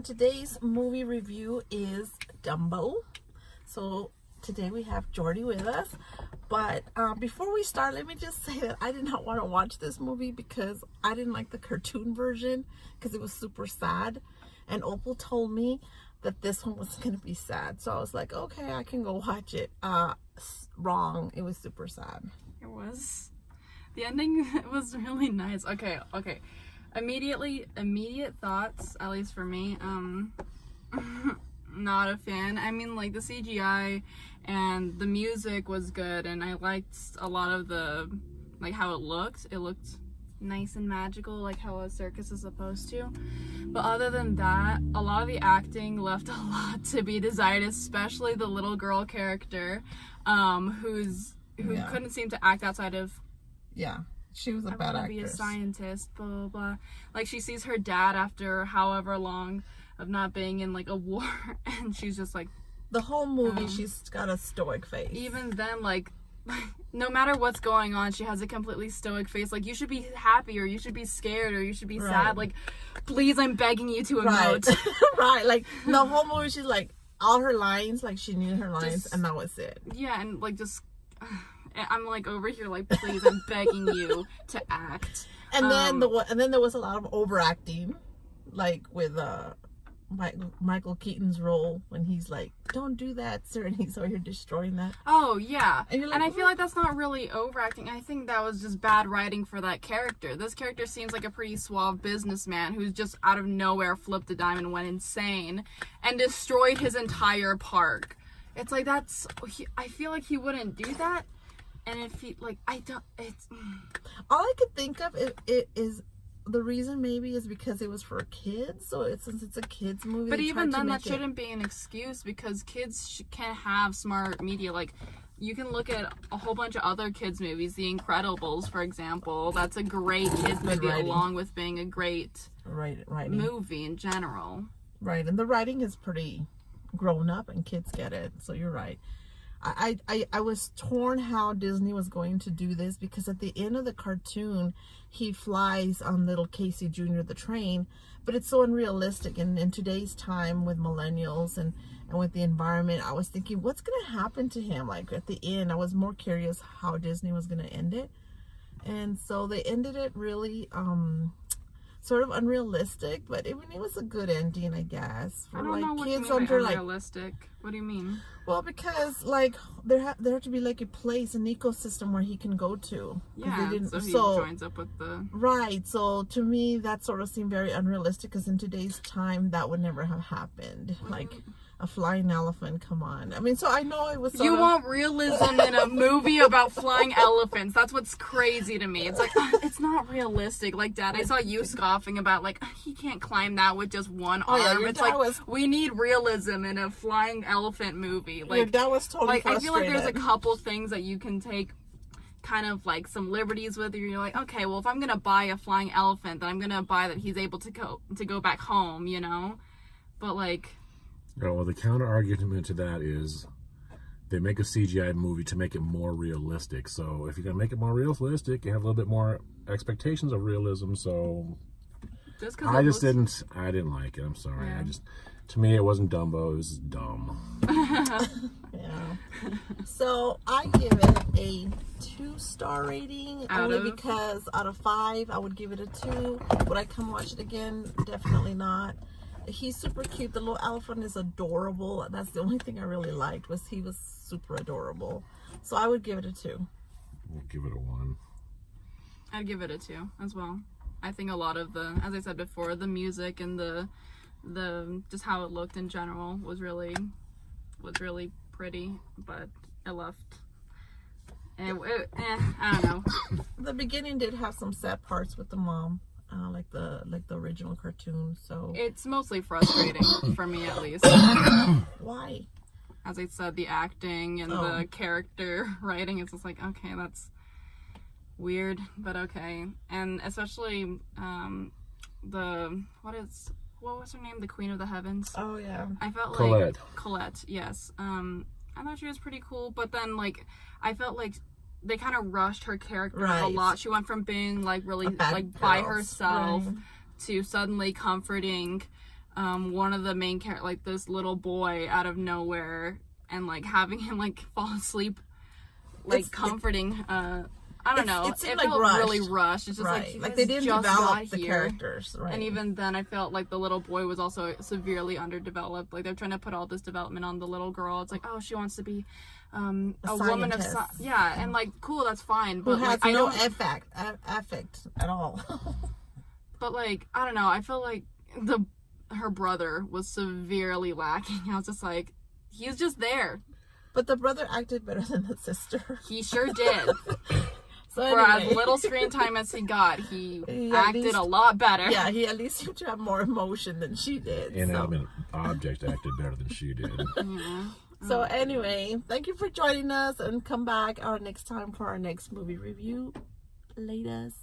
and today's movie review is Dumbo. So today we have Jordy with us, but before we start, let me just say that I did not want to watch this movie because I didn't like the cartoon version because it was super sad, and Opal told me that this one was going to be sad, so I was like, okay, I can go watch it. Wrong, it was super sad. It was. The ending was really nice. Okay. Immediate thoughts, at least for me, not a fan. I mean, like, the CGI and the music was good, and I liked a lot of the, like, how it looked. It looked nice and magical, like how a circus is supposed to. But other than that, a lot of the acting left a lot to be desired, especially the little girl character, who couldn't seem to act outside of, she was a bad actress. Be a scientist, blah blah blah. Like, she sees her dad after however long of not being in, like, a war, and she's just like, the whole movie she's got a stoic face. Even then, like no matter what's going on, she has a completely stoic face. Like, you should be happy, or you should be scared, or you should be sad. Like, please, I'm begging you to emote. Right. Like, the whole movie, she's like, all her lines, like, she knew her lines, and that was it. Yeah, and, like, just I'm, like, over here, like, please, I'm begging you to act. And then there was a lot of overacting, like with Michael Keaton's role when he's like, "Don't do that, sir," and he's over here destroying that. Oh yeah, and like, I feel like that's not really overacting. I think that was just bad writing for that character. This character seems like a pretty suave businessman who's just out of nowhere flipped a dime and went insane and destroyed his entire park. It's like, I feel like he wouldn't do that. And if he, like, it's... All I could think of is the reason maybe is because it was for kids. So since it's a kids movie. But even then, that shouldn't be an excuse, because kids can have smart media. Like, you can look at a whole bunch of other kids movies. The Incredibles, for example. That's a great kids movie, along with being a great movie in general. Right, and the writing is pretty grown up, and kids get it. So you're right. I was torn how Disney was going to do this, because at the end of the cartoon, he flies on little Casey Jr. the train, but it's so unrealistic. And in today's time with millennials and with the environment, I was thinking, what's going to happen to him? Like, at the end, I was more curious how Disney was going to end it. And so they ended it really sort of unrealistic, but it was a good ending, I guess. For, I don't know what you mean by unrealistic. What do you mean? Well, because, like, there have to be, like, a place, an ecosystem where he can go to. Yeah, so he joins up with the... Right, so to me, that sort of seemed very unrealistic, because in today's time, that would never have happened. Like, a flying elephant, come on. I mean, so I know it was You want realism in a movie about flying elephants. That's what's crazy to me. It's like, it's not realistic. Like, Dad, I saw you scoffing about, like, he can't climb that with just one arm. Yeah, it's like, we need realism in a flying elephant movie. Like, that was totally frustrated. I feel like there's a couple things that you can take kind of, like, some liberties with. You're like, okay, well, if I'm gonna buy a flying elephant, then I'm gonna buy that he's able to go back home, you know? But, like... Oh, well, the counter argument to that is they make a CGI movie to make it more realistic. So if you're going to make it more realistic, you have a little bit more expectations of realism. So I didn't like it. I'm sorry. Yeah. To me, it wasn't Dumbo. It was dumb. Yeah. So I give it a 2-star rating, because out of 5, I would give it a 2. Would I come watch it again? Definitely not. He's super cute. The little elephant is adorable. That's the only thing I really liked, was he was super adorable. So I would give it a 2. I'll give it a 1. I'd give it a 2 as well. I think a lot of the, as I said before, the music and the just how it looked in general was really pretty, but it left. I don't know. The beginning did have some sad parts with the mom. Like the original cartoon, so it's mostly frustrating for me, at least. Why? As I said, the acting and the character writing, it's just like, okay, that's weird, but okay. And especially what was her name? The Queen of the Heavens. Oh yeah. I felt Colette. like Colette, yes. I thought she was pretty cool, but then, like, I felt like they kind of rushed her character a lot. She went from being, like, really, like, by herself to suddenly comforting one of the main characters, like this little boy out of nowhere, and like having him like fall asleep, like comforting. I don't know. It seemed felt rushed. really rushed. It's just Right. like They didn't just develop got the here. characters. Right. And even then, I felt like the little boy was also severely underdeveloped. Like they're trying to put all this development on the little girl. It's like, oh, she wants to be a woman of scientist. yeah, and like cool, that's fine. Who But has like, no I don't. affect at all. But like, I don't know. I feel like her brother was severely lacking. I was just like, he's just there. But the brother acted better than the sister. He sure did. So For anyway. as little screen time as he got, he He at acted least- a lot better. Yeah, he at least seemed to have more emotion than she did. Inanimate object acted better than she did. So anyway, thank you for joining us, and come back our next time for our next movie review. Latest.